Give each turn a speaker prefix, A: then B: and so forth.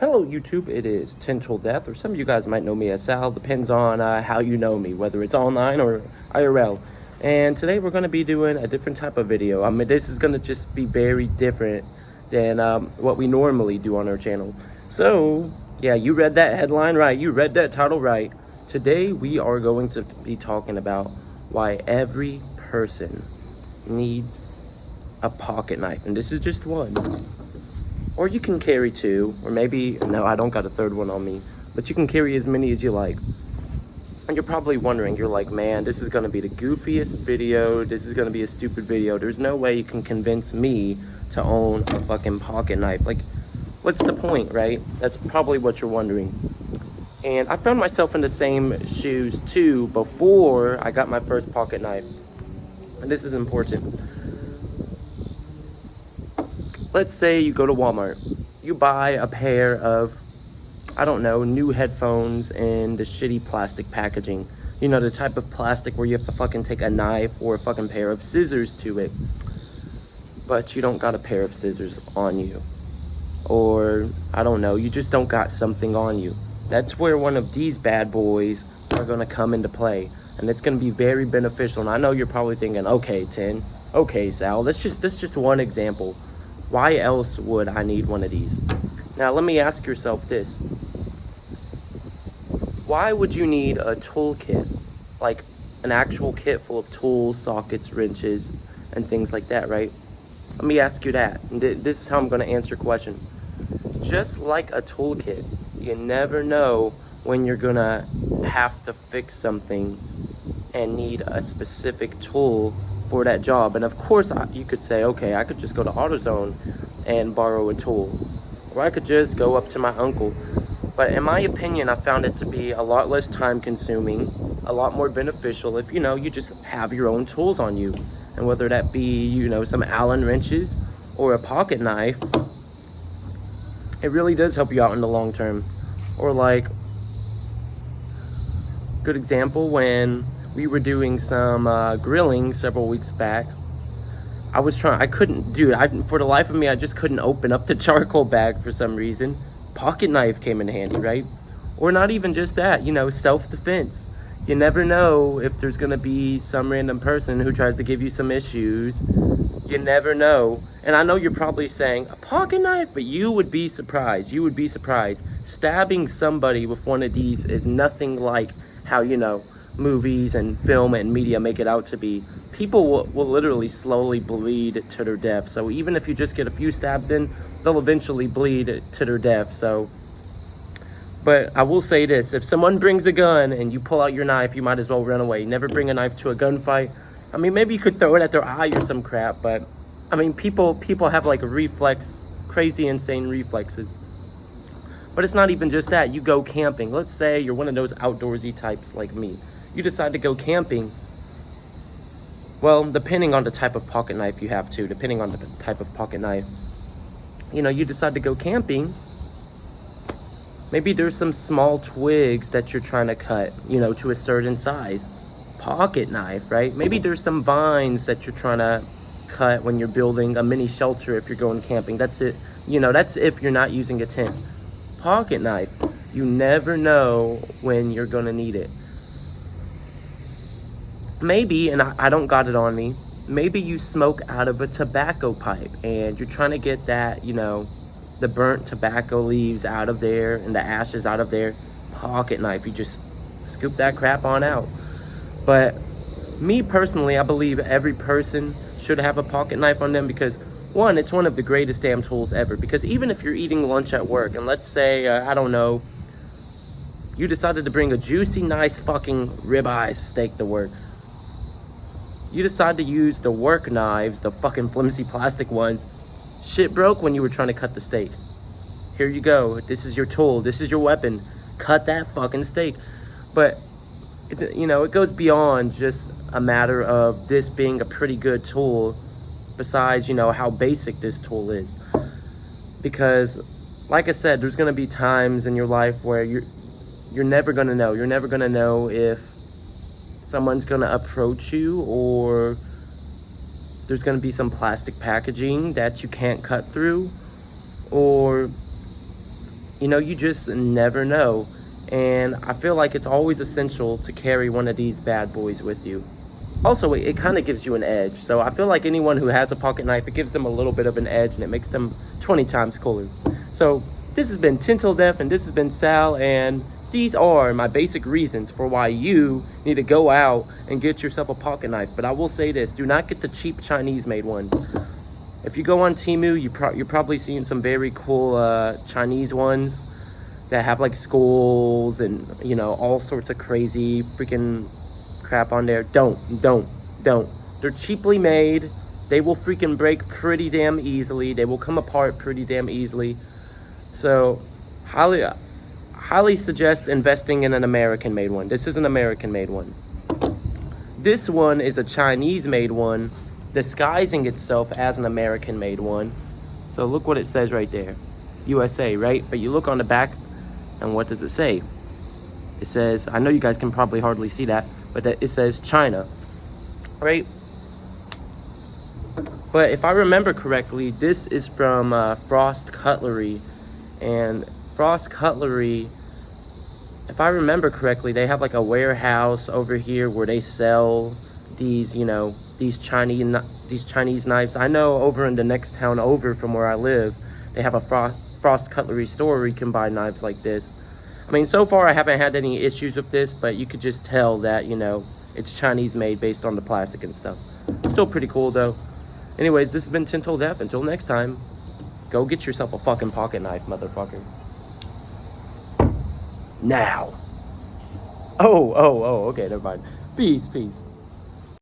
A: Hello YouTube, it is TenTillDeath, or some of you guys might know me as Sal, depends on how you know me, whether it's online or IRL. And today we're going to be doing a different type of video. I mean, this is going to just be very different than what we normally do on our channel. So, yeah, you read that headline right, you read that title right. Today we are going to be talking about why every person needs a pocket knife, and this is just one. Or you can carry two, or maybe, no, I don't got a third one on me, but you can carry as many as you like. And you're probably wondering, you're like, man, this is gonna be the goofiest video, this is gonna be a stupid video, there's no way you can convince me to own a fucking pocket knife. Like, what's the point, right? That's probably what you're wondering. And I found myself in the same shoes too before I got my first pocket knife. And this is important. Let's say you go to Walmart, you buy a pair of, I don't know, new headphones in the shitty plastic packaging. You know, the type of plastic where you have to fucking take a knife or a fucking pair of scissors to it. But you don't got a pair of scissors on you. Or, I don't know, you just don't got something on you. That's where one of these bad boys are gonna come into play. And it's gonna be very beneficial. And I know you're probably thinking, okay, Ten, okay, Sal, that's just one example. Why else would I need one of these? Now, let me ask yourself this. Why would you need a toolkit? Like an actual kit full of tools, sockets, wrenches, and things like that, right? Let me ask you that. And this is how I'm going to answer your question. Just like a toolkit, you never know when you're going to have to fix something and need a specific tool for that job. And of course you could say, okay, I could just go to AutoZone and borrow a tool, or I could just go up to my uncle. But in my opinion, I found it to be a lot less time consuming, a lot more beneficial if, you know, you just have your own tools on you. And whether that be, you know, some Allen wrenches or a pocket knife, it really does help you out in the long term. Or like, good example, when we were doing some grilling several weeks back, I couldn't do it. For the life of me, I just couldn't open up the charcoal bag for some reason. Pocket knife came in handy, right? Or not even just that, you know, self-defense. You never know if there's gonna be some random person who tries to give you some issues. You never know. And I know you're probably saying, a pocket knife? But you would be surprised. You would be surprised. Stabbing somebody with one of these is nothing like how, you know, movies and film and media make it out to be. People will literally slowly bleed to their death. So even if you just get a few stabs in, they'll eventually bleed to their death. So, but I will say this, if someone brings a gun and you pull out your knife, you might as well run away. Never bring a knife to a gunfight. I mean, maybe you could throw it at their eye or some crap, but I mean, people have like crazy, insane reflexes. But it's not even just that. You go camping. Let's say you're one of those outdoorsy types like me. You decide to go camping. Well, depending on the type of pocket knife you have too, depending on the type of pocket knife, you know, you decide to go camping. Maybe there's some small twigs that you're trying to cut, you know, to a certain size. Pocket knife, right? Maybe there's some vines that you're trying to cut when you're building a mini shelter if you're going camping. That's it. You know, that's if you're not using a tent. Pocket knife. You never know when you're going to need it. Maybe, and I don't got it on me, maybe you smoke out of a tobacco pipe and you're trying to get that, you know, the burnt tobacco leaves out of there and the ashes out of there. Pocket knife, you just scoop that crap on out. But me personally, I believe every person should have a pocket knife on them because, one, it's one of the greatest damn tools ever. Because even if you're eating lunch at work and let's say, I don't know, you decided to bring a juicy, nice fucking ribeye steak to work. You decide to use the work knives, the fucking flimsy plastic ones. Shit broke when you were trying to cut the steak. Here you go. This is your tool. This is your weapon. Cut that fucking steak. But, you know, it goes beyond just a matter of this being a pretty good tool besides, you know, how basic this tool is. Because, like I said, there's going to be times in your life where you're never going to know. You're never going to know if someone's going to approach you or there's going to be some plastic packaging that you can't cut through, or You know, you just never know. And I feel like it's always essential to carry one of these bad boys with you. Also, it kind of gives you an edge. So I feel like anyone who has a pocket knife, it gives them a little bit of an edge and it makes them 20 times cooler. So this has been TenTillDeath and this has been Sal, and these are my basic reasons for why you need to go out and get yourself a pocket knife. But I will say this, do not get the cheap Chinese made ones. If you go on Temu, you're probably seeing some very cool Chinese ones that have like skulls and, you know, all sorts of crazy freaking crap on there. Don't. They're cheaply made. They will freaking break pretty damn easily. They will come apart pretty damn easily. So, highly suggest investing in an American made one. This is an American made one. This one is a Chinese made one, disguising itself as an American made one. So look what it says right there. USA, right? But you look on the back, and what does it say? It says, I know you guys can probably hardly see that, but it says China, right? But if I remember correctly, this is from Frost Cutlery. And Frost Cutlery, if I remember correctly, they have like a warehouse over here where they sell these, you know, these Chinese knives. I know over in the next town over from where I live, they have a Frost Cutlery store where you can buy knives like this. I mean, so far I haven't had any issues with this, but you could just tell that, you know, it's Chinese made based on the plastic and stuff. Still pretty cool though. Anyways, this has been TenTillDeath. Until next time, go get yourself a fucking pocket knife, motherfucker. Now. Oh, okay, never mind. Peace.